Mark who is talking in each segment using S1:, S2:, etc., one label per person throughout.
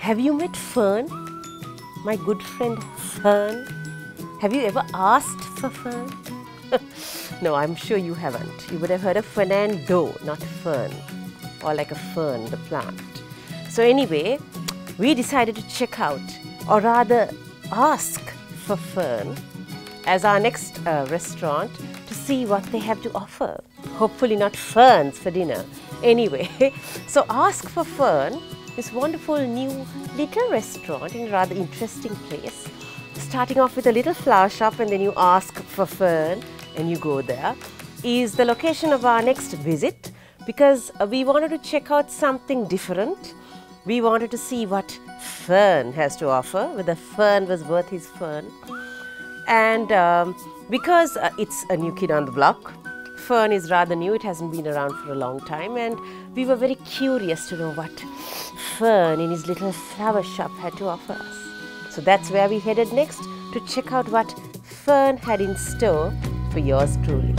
S1: Have you met Fern? My good friend Fern? Have you ever asked for Fern? No, I'm sure you haven't. You would have heard of Fernando, not Fern, or like a fern, the plant. So anyway, we decided to check out, or rather ask for Fern as our next restaurant to see what they have to offer. Hopefully not ferns for dinner. Anyway, so ask for Fern, this wonderful new little restaurant in a rather interesting place. Starting off with a little flower shop and then you ask for Fern and you go there, is the location of our next visit, because we wanted to check out something different. We wanted to see what Fern has to offer, whether Fern was worth his fern. And because it's a new kid on the block, Fern is rather new, it hasn't been around for a long time, and we were very curious to know what Fern in his little flower shop had to offer us. So that's where we headed next, to check out what Fern had in store for yours truly.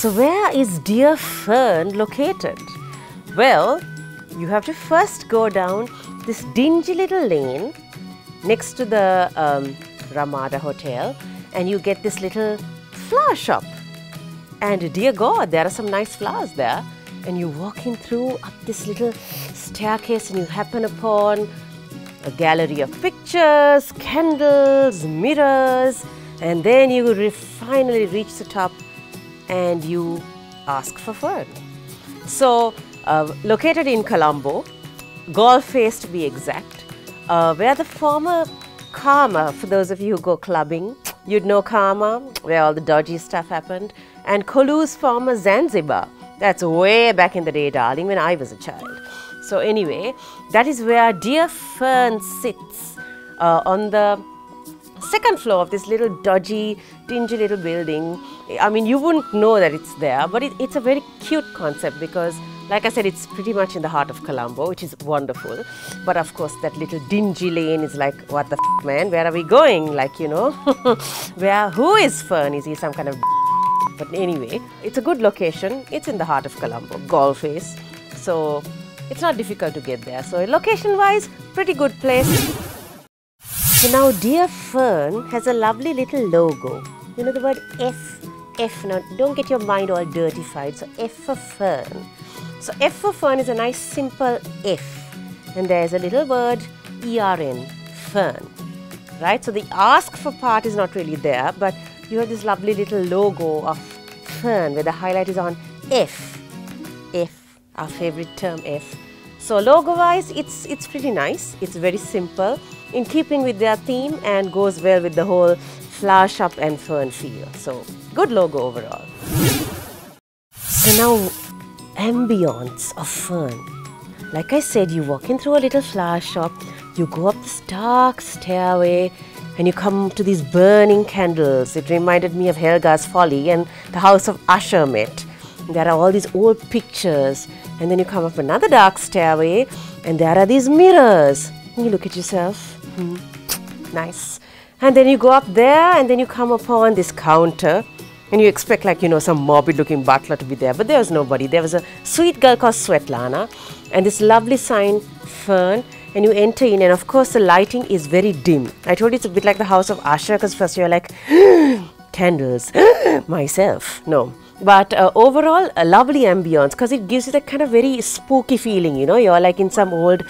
S1: So where is dear Fern located? Well, you have to first go down this dingy little lane next to the Ramada Hotel, and you get this little flower shop. And dear God, there are some nice flowers there. And you walk in through up this little staircase and you happen upon a gallery of pictures, candles, mirrors, and then you finally reach the top and you ask for Fern. So, located in Colombo, Golf Face to be exact, where the former Karma, for those of you who go clubbing, you'd know Karma, where all the dodgy stuff happened, and Kolu's former Zanzibar. That's way back in the day, darling, when I was a child. So anyway, that is where dear Fern sits on the second floor of this little dodgy, dingy little building. I mean, you wouldn't know that it's there, but it's a very cute concept because, like I said, it's pretty much in the heart of Colombo, which is wonderful. But of course, that little dingy lane is like, what the f, man? Where are we going? Like, you know, who is Fern? Is he some kind of But anyway, it's a good location. It's in the heart of Colombo, Golf Face. So it's not difficult to get there. So location-wise, pretty good place. So now dear Fern has a lovely little logo. You know the word F? F, now don't get your mind all dirtified. So F for Fern. So F for Fern is a nice simple F. And there's a little word ERN, Fern. Right? So the ask for part is not really there, but you have this lovely little logo of Fern where the highlight is on F. F, our favorite term F. So logo-wise, it's pretty nice. It's very simple, in keeping with their theme and goes well with the whole flower shop and fern feel. So good logo overall. So now, ambience of Fern. Like I said, you walk in through a little flower shop, you go up this dark stairway, and you come to these burning candles. It reminded me of Helga's Folly and the house of Usher met. There are all these old pictures, and then you come up another dark stairway, and there are these mirrors. And you look at yourself. Nice. And then you go up there, and then you come upon this counter, And you expect like, you know, some morbid looking butler to be there, but there was nobody. There was a sweet girl called Svetlana and this lovely sign, Fern, and you enter in, and of course the lighting is very dim. I told you it's a bit like the house of Usher, because first you're like, candles, myself, no. But overall, a lovely ambience, because it gives you that kind of very spooky feeling, you know, you're like in some old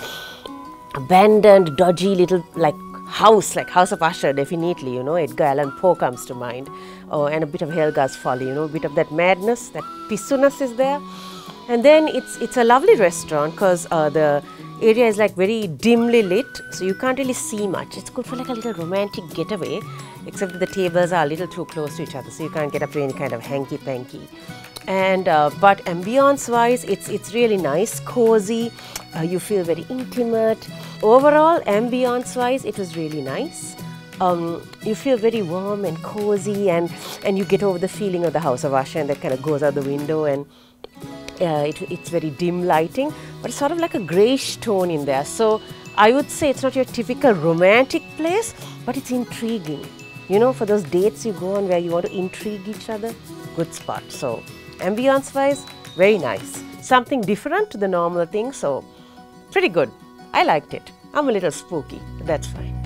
S1: abandoned, dodgy little like house, like House of Usher, definitely, you know, Edgar Allan Poe comes to mind, and a bit of Helga's Folly, you know, a bit of that madness, that pissuness is there. And then it's a lovely restaurant, because the area is like very dimly lit, so you can't really see much. It's good for like a little romantic getaway, except that the tables are a little too close to each other, so you can't get up to any kind of hanky-panky. And but ambience wise, it's really nice, cozy, you feel very intimate. Overall, ambience wise, it was really nice. You feel very warm and cozy, and you get over the feeling of the House of Usher, and that kind of goes out the window, and it's very dim lighting, but it's sort of like a greyish tone in there. So I would say it's not your typical romantic place, but it's intriguing. You know, for those dates you go on where you want to intrigue each other, good spot. So ambience wise, very nice. Something different to the normal thing, so pretty good. I liked it. I'm a little spooky, but that's fine.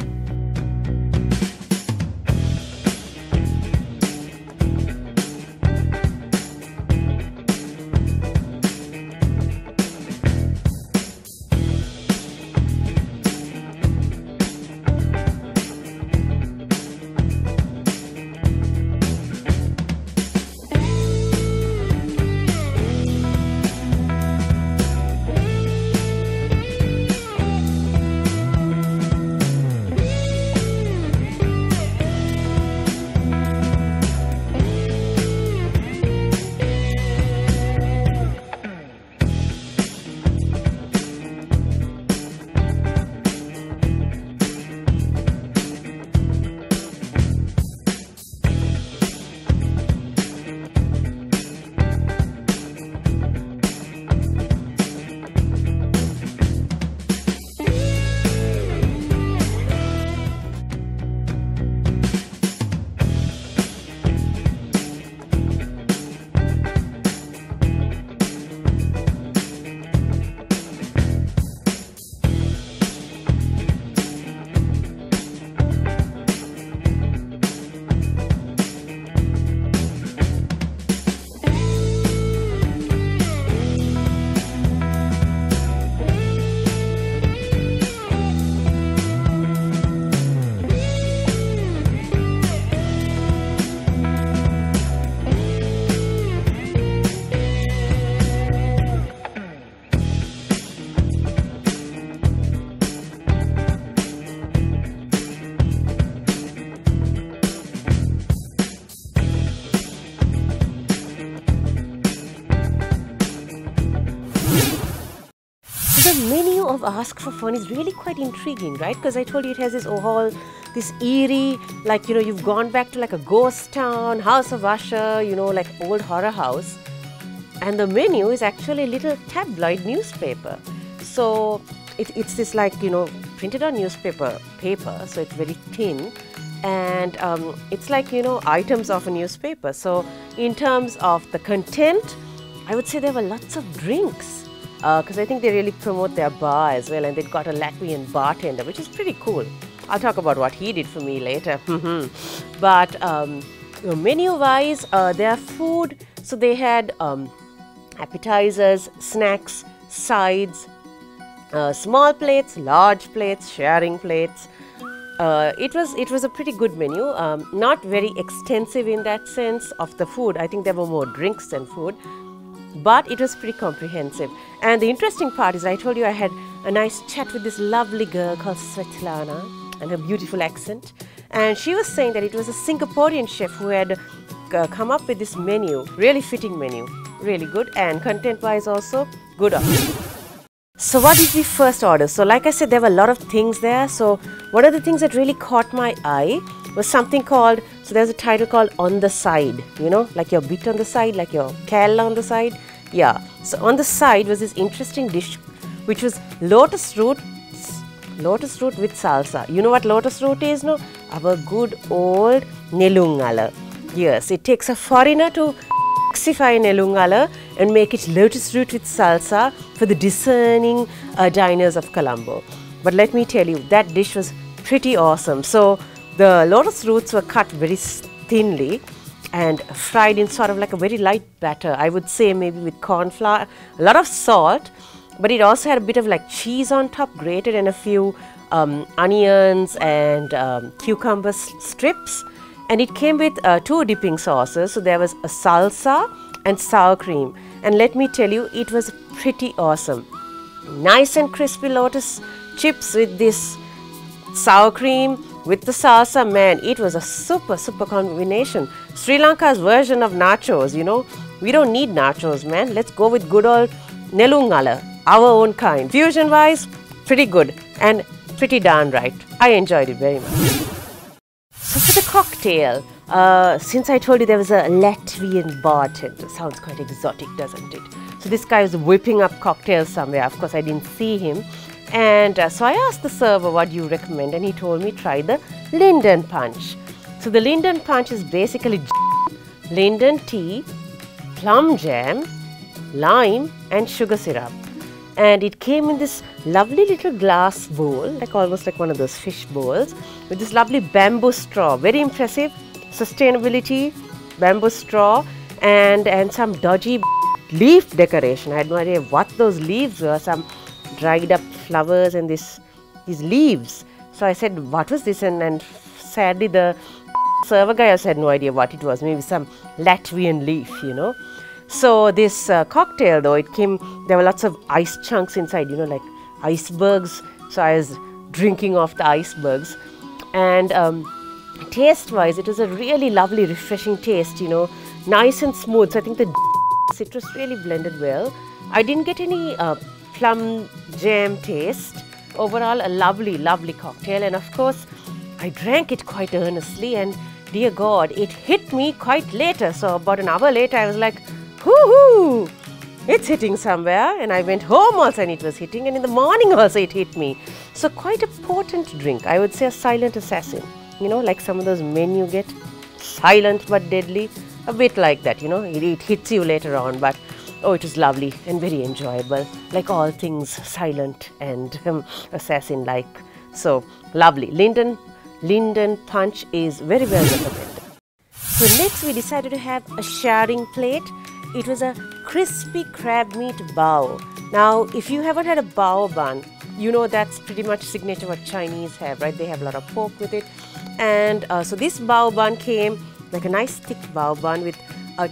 S1: Menu of Ask for Fern is really quite intriguing, right? Because I told you it has this whole, this eerie, like, you know, you've gone back to like a ghost town, House of Usher, you know, like old horror house. And the menu is actually a little tabloid newspaper. So it's this like, you know, printed on newspaper paper, so it's very thin. And it's like, you know, items of a newspaper. So in terms of the content, I would say there were lots of drinks. Because I think they really promote their bar as well, and they've got a Latvian bartender, which is pretty cool. I'll talk about what he did for me later. But menu-wise, their food, so they had appetizers, snacks, sides, small plates, large plates, sharing plates. It was a pretty good menu, not very extensive in that sense of the food. I think there were more drinks than food. But it was pretty comprehensive. And the interesting part is I told you I had a nice chat with this lovely girl called Svetlana and her beautiful accent. And she was saying that it was a Singaporean chef who had come up with this menu, really fitting menu, really good, and content-wise also good. So what did we first order? So like I said, there were a lot of things there. So one of the things that really caught my eye was something called, so there's a title called On the Side, you know, like your bit on the side, like your kale on the side. Yeah, so on the side was this interesting dish, which was lotus root with salsa. You know what lotus root is, no? Our good old nelungala. Yes, it takes a foreigner to maxify nelungala and make it lotus root with salsa for the discerning diners of Colombo. But let me tell you, that dish was pretty awesome. So the lotus roots were cut very thinly and fried in sort of like a very light batter. I would say maybe with corn flour, a lot of salt, but it also had a bit of like cheese on top, grated, and a few onions and cucumber strips. And it came with 2 dipping sauces. So there was a salsa and sour cream. And let me tell you, it was pretty awesome. Nice and crispy lotus chips with this sour cream with the salsa. Man, it was a super combination. Sri Lanka's version of nachos, you know. We don't need nachos, man. Let's go with good old nelungala, our own kind. Fusion wise, pretty good and pretty darn right. I enjoyed it very much. So for the cocktail, since I told you there was a Latvian bartender, sounds quite exotic, doesn't it? So this guy was whipping up cocktails somewhere. Of course, I didn't see him. And so I asked the server, what do you recommend? And he told me, try the Linden Punch. So the Linden Punch is basically linden tea, plum jam, lime and sugar syrup. And it came in this lovely little glass bowl, like almost like one of those fish bowls, with this lovely bamboo straw. Very impressive sustainability, bamboo straw, and some dodgy leaf decoration. I had no idea what those leaves were, some dried up flowers and these leaves. So I said, what was this? And sadly the server guy also had no idea what it was, maybe some Latvian leaf, you know. So this cocktail though, there were lots of ice chunks inside, you know, like icebergs. So I was drinking off the icebergs. And taste wise, it was a really lovely, refreshing taste, you know, nice and smooth. So I think the citrus really blended well. I didn't get any plum jam taste. Overall, a lovely cocktail. And of course, I drank it quite earnestly, and dear God, it hit me quite later. So about an hour later, I was like, hoo-hoo, it's hitting somewhere. And I went home also and it was hitting, and in the morning also it hit me. So quite a potent drink. I would say a silent assassin, you know, like some of those men you get, silent but deadly, a bit like that, you know, it hits you later on. But oh, it was lovely and very enjoyable, like all things silent and assassin like. So lovely. Linden Punch is very well recommended. So next we decided to have a sharing plate. It was a crispy crab meat bao. Now, if you haven't had a bao bun, you know that's pretty much signature what Chinese have, right? They have a lot of pork with it. And so this bao bun came like a nice thick bao bun with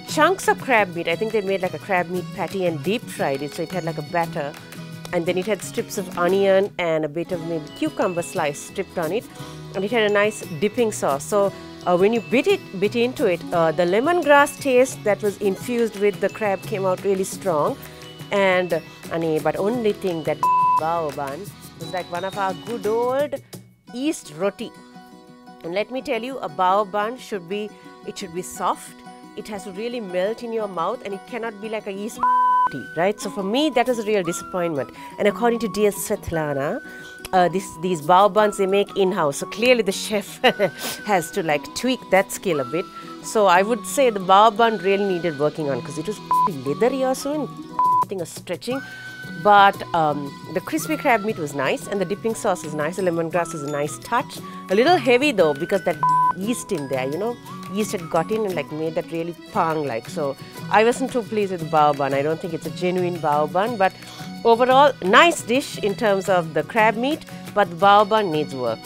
S1: chunks of crab meat. I think they made like a crab meat patty and deep fried it, so it had like a batter. And then it had strips of onion and a bit of maybe cucumber slice stripped on it. And it had a nice dipping sauce. So when you bit into it, the lemongrass taste that was infused with the crab came out really strong. And but only thing that bao bun was like one of our good old East roti. And let me tell you, a bao bun should be soft. It has to really melt in your mouth, and it cannot be like a East roti, right? So for me, that was a real disappointment. And according to dear Svetlana, these bao buns they make in-house. So clearly the chef has to like tweak that skill a bit. So I would say the bao bun really needed working on, because it was leathery also and thing of stretching. But the crispy crab meat was nice, and the dipping sauce was nice. The lemongrass was a nice touch. A little heavy though, because that yeast in there, you know, yeast had got in and like made that really pang like. So I wasn't too pleased with the bao bun. I don't think it's a genuine bao bun, but overall nice dish in terms of the crab meat, but the bao bun needs work.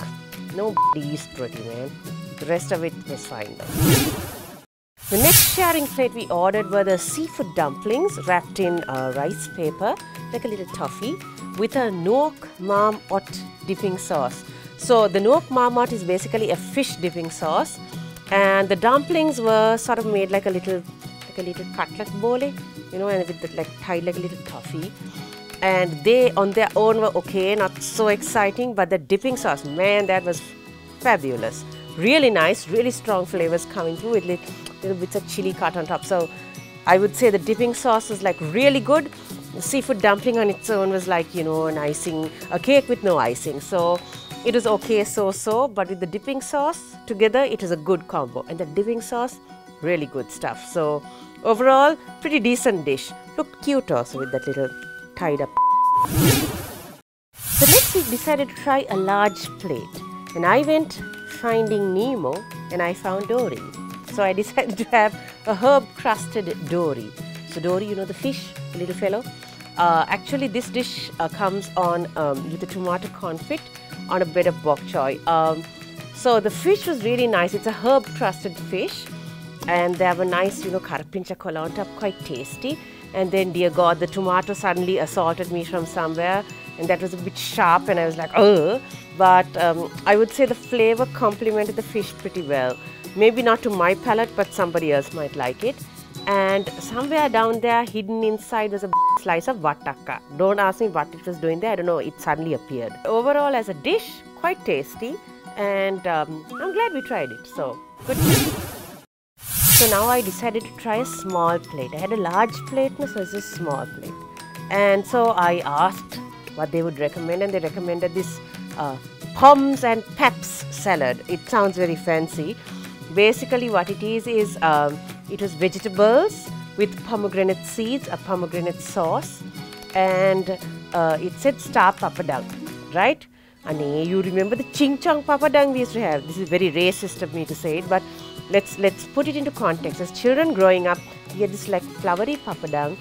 S1: No yeast roti, man. The rest of it was fine though. The next sharing plate we ordered were the seafood dumplings wrapped in rice paper, like a little toffee, with a nuoc marmot dipping sauce. So the nuoc marmot is basically a fish dipping sauce, and the dumplings were sort of made like a little cutlet bole, you know, and with the, like tied like a little toffee. And they on their own were okay, not so exciting, but the dipping sauce, man, that was fabulous. Really nice, really strong flavors coming through with little bits of chili cut on top. So I would say the dipping sauce was like really good. The seafood dumpling on its own was like, you know, an icing, a cake with no icing. So it was okay, so, but with the dipping sauce together, it was a good combo. And the dipping sauce, Really good stuff. So overall, pretty decent dish. Looked cute also with that little tied up. So next we decided to try a large plate, and I went finding Nemo and I found Dory. So I decided to have a herb crusted Dory. So Dory, you know the fish, the little fellow. Actually this dish comes on with a tomato confit on a bed of bok choy. So the fish was really nice. It's a herb crusted fish, and they have a nice, you know, karapincha kola on top, quite tasty. And then, dear God, the tomato suddenly assaulted me from somewhere, and that was a bit sharp, and I was like, ugh. But I would say the flavor complemented the fish pretty well. Maybe not to my palate, but somebody else might like it. And somewhere down there, hidden inside, was a slice of vataka. Don't ask me what it was doing there. I don't know. It suddenly appeared. Overall, as a dish, quite tasty, and I'm glad we tried it. So good. So now I decided to try a small plate. I had a large plate, so it's a small plate. And so I asked what they would recommend, and they recommended this Poms and Peps salad. It sounds very fancy. Basically what it is it was vegetables with pomegranate seeds, a pomegranate sauce, and it said star papadang, right? And you remember the ching chong papadang we used to have. This is very racist of me to say it, but let's put it into context. As children growing up, we had this like flowery papadang.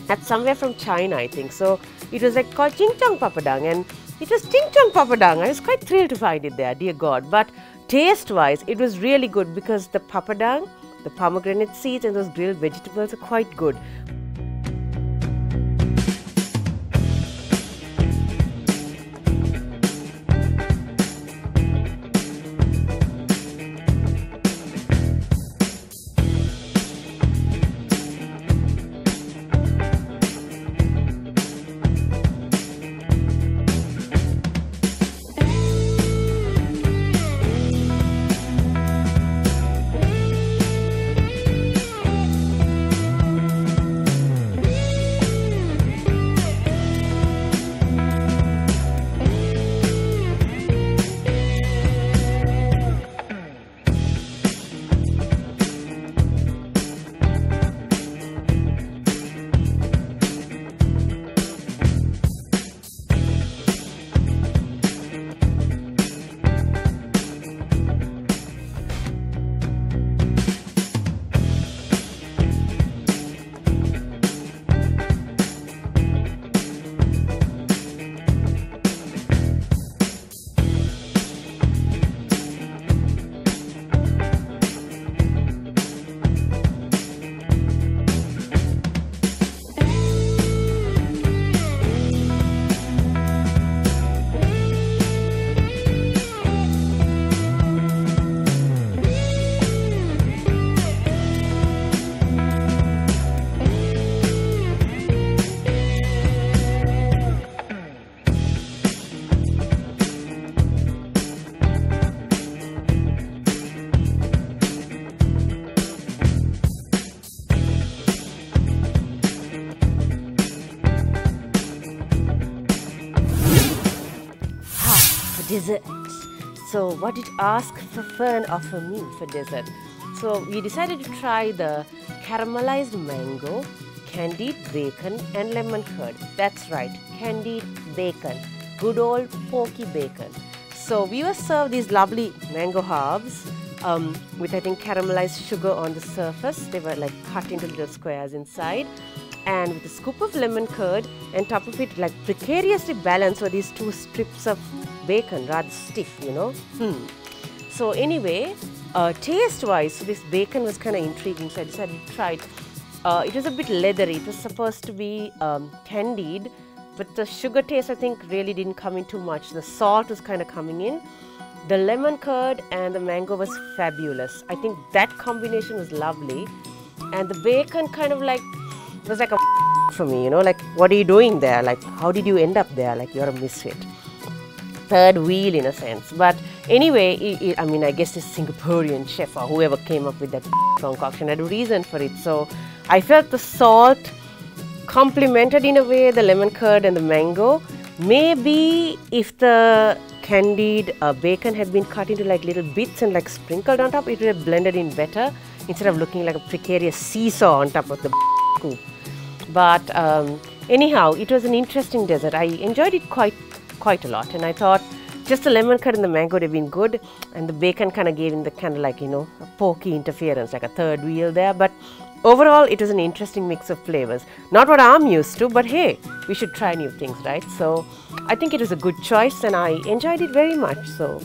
S1: That's somewhere from China, I think. So it was like called ching chong papadang, and it was ching chong papadang. I was quite thrilled to find it there, dear God. But taste-wise, it was really good because the papadang, the pomegranate seeds, and those grilled vegetables are quite good. Dessert. So what did Ask for Fern offer me for dessert? So we decided to try the caramelized mango, candied bacon and lemon curd. That's right, candied bacon, good old porky bacon. So we were served these lovely mango halves with I think caramelized sugar on the surface. They were like cut into little squares inside, and with a scoop of lemon curd, and top of it like precariously balanced were these two strips of bacon, rather stiff, you know. So anyway, taste-wise, so this bacon was kind of intriguing, so I decided to try it. It was a bit leathery. It was supposed to be candied, but the sugar taste I think really didn't come in too much. The salt was kind of coming in. The lemon curd and the mango was fabulous. I think that combination was lovely, and the bacon kind of like was like a for me, you know, like what are you doing there? Like how did you end up there? Like you're a misfit. Third wheel in a sense. But anyway, I mean, I guess this Singaporean chef or whoever came up with that concoction had a reason for it. So I felt the salt complemented in a way the lemon curd and the mango. Maybe if the candied bacon had been cut into like little bits and like sprinkled on top, it would have blended in better. instead of looking like a precarious seesaw on top of the scoop. But anyhow, it was an interesting dessert. I enjoyed it quite a lot, and I thought just the lemon curd and the mango would have been good, and the bacon kind of gave in the kind of like, you know, a pokey interference, like a third wheel there. But overall, it was an interesting mix of flavors. Not what I'm used to, but hey, we should try new things, right? So I think it was a good choice, and I enjoyed it very much. So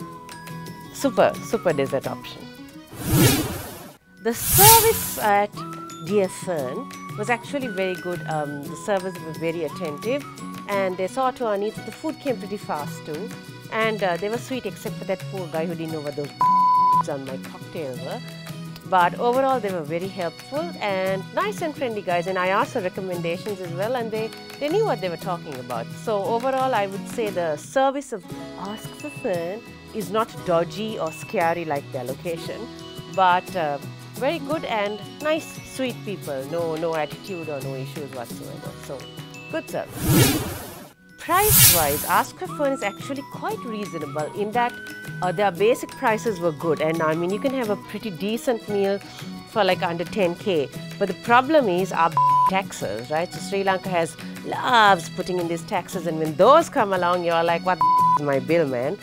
S1: super dessert option. The service at Dear Fern was actually very good. The servers were very attentive, and they saw to our needs. The food came pretty fast too, and they were sweet except for that poor guy who didn't know what those on my cocktail were. But overall, they were very helpful and nice and friendly guys. And I asked for recommendations as well, and they knew what they were talking about. So overall, I would say the service of Ask for Fern is not dodgy or scary like their location, but very good and nice, sweet people. No attitude or no issues whatsoever. So good service. Price-wise, Ask for Fern is actually quite reasonable in that their basic prices were good, and I mean you can have a pretty decent meal for like under 10K. But the problem is our taxes, right? So Sri Lanka loves putting in these taxes, and when those come along, you're like, what is my bill, man?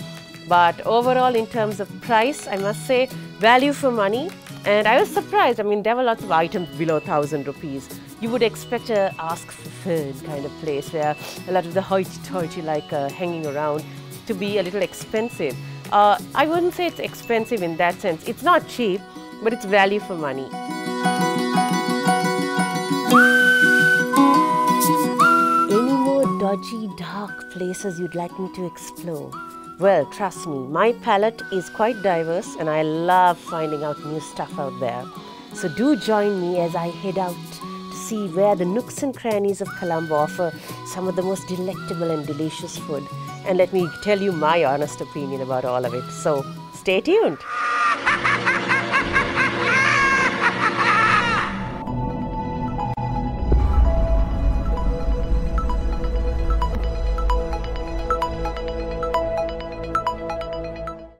S1: But overall, in terms of price, I must say value for money. And I was surprised. I mean, there were lots of items below 1,000 rupees. You would expect a Ask for Fern kind of place where a lot of the hoity-toity like hanging around to be a little expensive. I wouldn't say it's expensive in that sense. It's not cheap, but it's value for money. Any more dodgy, dark places you'd like me to explore? Well, trust me, my palette is quite diverse and I love finding out new stuff out there. So do join me as I head out to see where the nooks and crannies of Colombo offer some of the most delectable and delicious food. And let me tell you my honest opinion about all of it. So stay tuned.